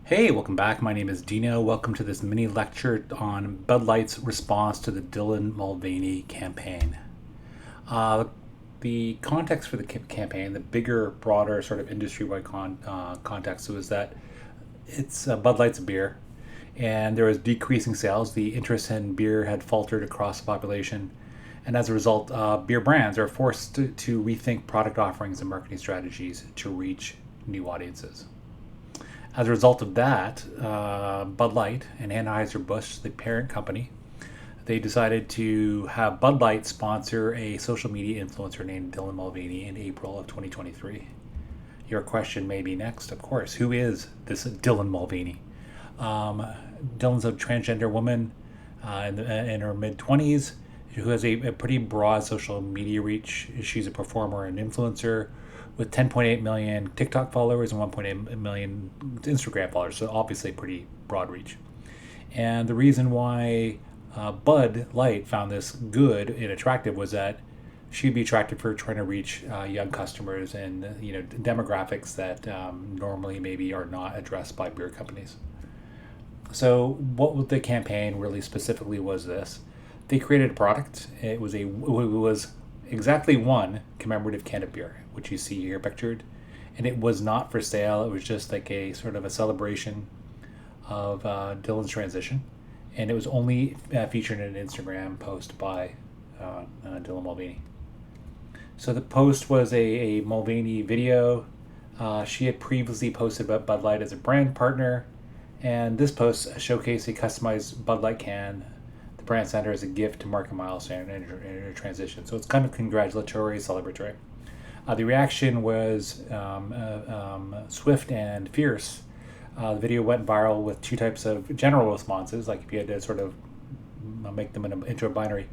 Hey, welcome back. My name is Dino. Welcome to this mini lecture on Bud Light's response to the Dylan Mulvaney campaign. Uh, the context for the campaign, the bigger, broader, sort of industry-wide context, was that it's Bud Light's a beer, and there was decreasing sales. The interest in beer had faltered across the population, and as a result, beer brands are forced to rethink product offerings and marketing strategies to reach new audiences. As a result of that, Bud Light and Anheuser-Busch, the parent company, they decided to have Bud Light sponsor a social media influencer named Dylan Mulvaney in April of 2023. Your question may be next, of course. Who is this Dylan Mulvaney? Dylan's a transgender woman in her mid 20s who has a pretty broad social media reach. She's a performer and influencer with 10.8 million TikTok followers and 1.8 million Instagram followers, so obviously pretty broad reach. And the reason why Bud Light found this good and attractive was that she'd be attractive for trying to reach young customers and demographics that normally maybe are not addressed by beer companies. So what the campaign really specifically was this: they created a product. It was exactly one commemorative can of beer, which you see here pictured, and it was not for sale. It was just like a sort of a celebration of Dylan's transition, and it was only featured in an Instagram post by Dylan Mulvaney. So the post was a Mulvaney video. She had previously posted about Bud Light as a brand partner, and this post showcased a customized Bud Light can the brand sent her as a gift to mark a milestone in her transition. So it's kind of congratulatory, celebratory. The reaction was swift and fierce. The video went viral with two types of general responses, like if you had to sort of make them into a binary.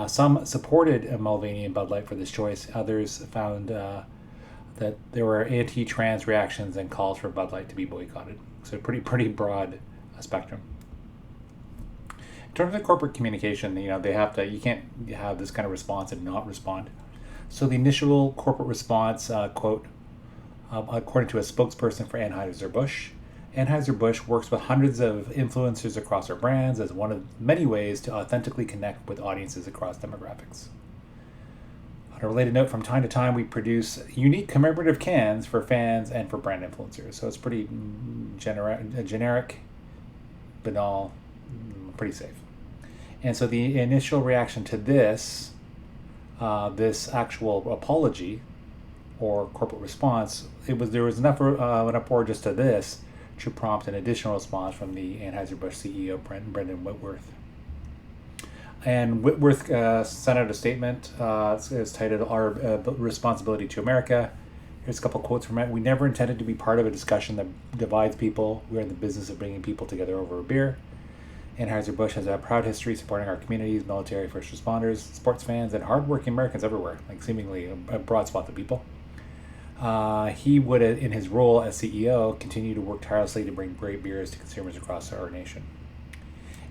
Some supported Mulvaney and Bud Light for this choice. Others found that there were anti-trans reactions and calls for Bud Light to be boycotted. So pretty broad spectrum. In terms of corporate communication, you can't have this kind of response and not respond. So the initial corporate response, quote, according to a spokesperson for Anheuser-Busch, Anheuser-Busch works with hundreds of influencers across our brands as one of many ways to authentically connect with audiences across demographics. On a related note, from time to time, we produce unique commemorative cans for fans and for brand influencers. So it's pretty generic, banal, pretty safe. And so the initial reaction to this actual apology or corporate response, there was enough an uproar just to this to prompt an additional response from the Anheuser-Busch CEO, Brendan Whitworth. And Whitworth sent out a statement. It's titled "Our Responsibility to America." Here's a couple quotes from it. "We never intended to be part of a discussion that divides people. We are in the business of bringing people together over a beer. Anheuser-Busch has a proud history supporting our communities, military, first responders, sports fans, and hardworking Americans everywhere, like seemingly a broad swath of people. He would, in his role as CEO, continue to work tirelessly to bring great beers to consumers across our nation."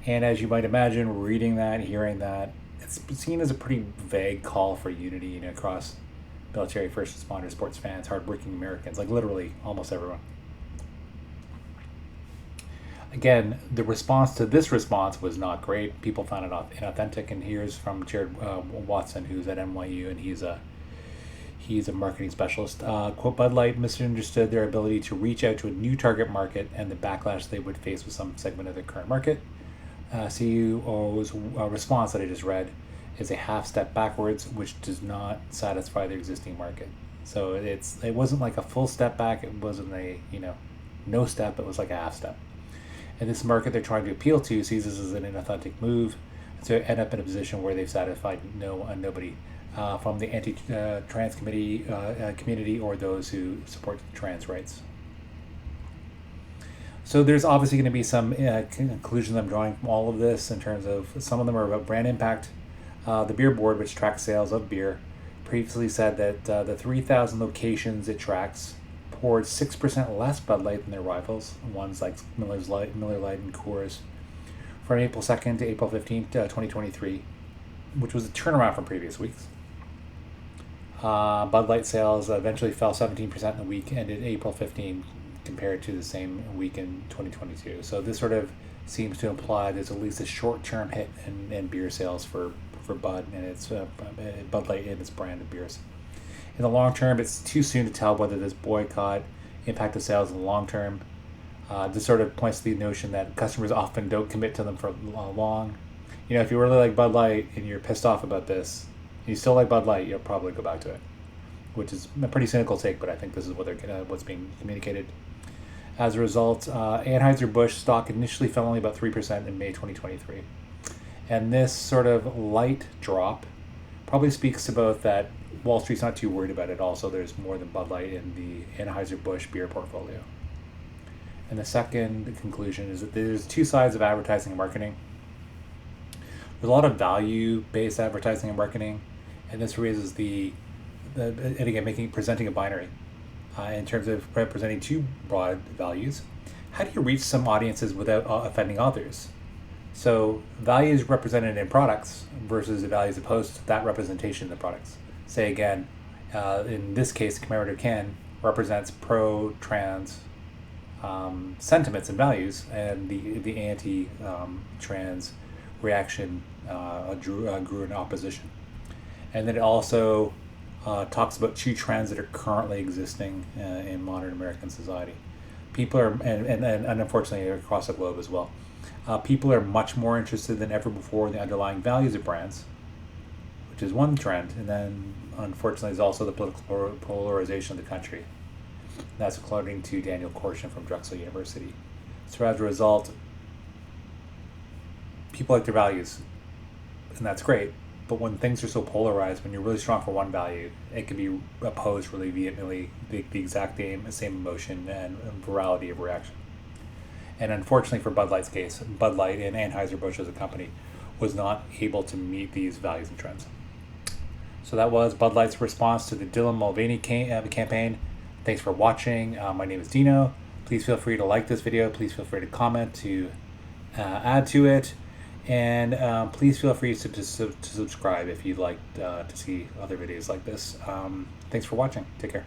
And as you might imagine, reading that, hearing that, it's seen as a pretty vague call for unity across military, first responders, sports fans, hardworking Americans, like literally almost everyone. Again, the response to this response was not great. People found it inauthentic, and here's from Jared Watson, who's at NYU, and he's a marketing specialist. Quote, "Bud Light misunderstood their ability to reach out to a new target market and the backlash they would face with some segment of their current market. CEO's response that I just read is a half step backwards, which does not satisfy their existing market." So it wasn't like a full step back. It wasn't a no step. It was like a half step. And this market they're trying to appeal to sees this as an inauthentic move, to end up in a position where they've satisfied nobody from the anti-trans community or those who support trans rights. So there's obviously going to be some conclusions I'm drawing from all of this in terms of some of them are about brand impact. The Beer Board, which tracks sales of beer, previously said that the 3,000 locations it tracks poured 6% less Bud Light than their rivals, ones like Miller Lite and Coors, from April 2nd to April 15th, 2023, which was a turnaround from previous weeks. Bud Light sales eventually fell 17% in the week ended April 15, compared to the same week in 2022. So this sort of seems to imply there's at least a short-term hit in beer sales for Bud and its Bud Light and its brand of beers. In the long term, it's too soon to tell whether this boycott impacted sales in the long term. This sort of points to the notion that customers often don't commit to them for long. You know, if you really like Bud Light and you're pissed off about this, and you still like Bud Light, you'll probably go back to it, which is a pretty cynical take, but I think this is what's being communicated. As a result, Anheuser-Busch stock initially fell only about 3% in May 2023. And this sort of light drop probably speaks to both that Wall Street's not too worried about it. Also, there's more than Bud Light in the Anheuser-Busch beer portfolio. And the second conclusion is that there's two sides of advertising and marketing. There's a lot of value-based advertising and marketing, and this raises and again, presenting a binary in terms of representing two broad values. How do you reach some audiences without offending others? So value is represented in products versus the values opposed to that representation in the products. Say again, in this case, commemorative can represents pro-trans sentiments and values, and the anti-trans reaction grew in opposition. And then it also talks about two trends that are currently existing in modern American society. People are, and unfortunately across the globe as well, people are much more interested than ever before in the underlying values of brands, which is one trend. And then unfortunately is also the political polarization of the country. That's according to Daniel Korshin from Drexel University. So as a result, people like their values, and that's great. But when things are so polarized, when you're really strong for one value, it can be opposed really vehemently, the exact same emotion and virality of reaction. And unfortunately for Bud Light's case, Bud Light and Anheuser-Busch as a company was not able to meet these values and trends. So that was Bud Light's response to the Dylan Mulvaney campaign. Thanks for watching. My name is Dino. Please feel free to like this video. Please feel free to comment, to add to it. And please feel free to subscribe if you'd like to see other videos like this. Thanks for watching. Take care.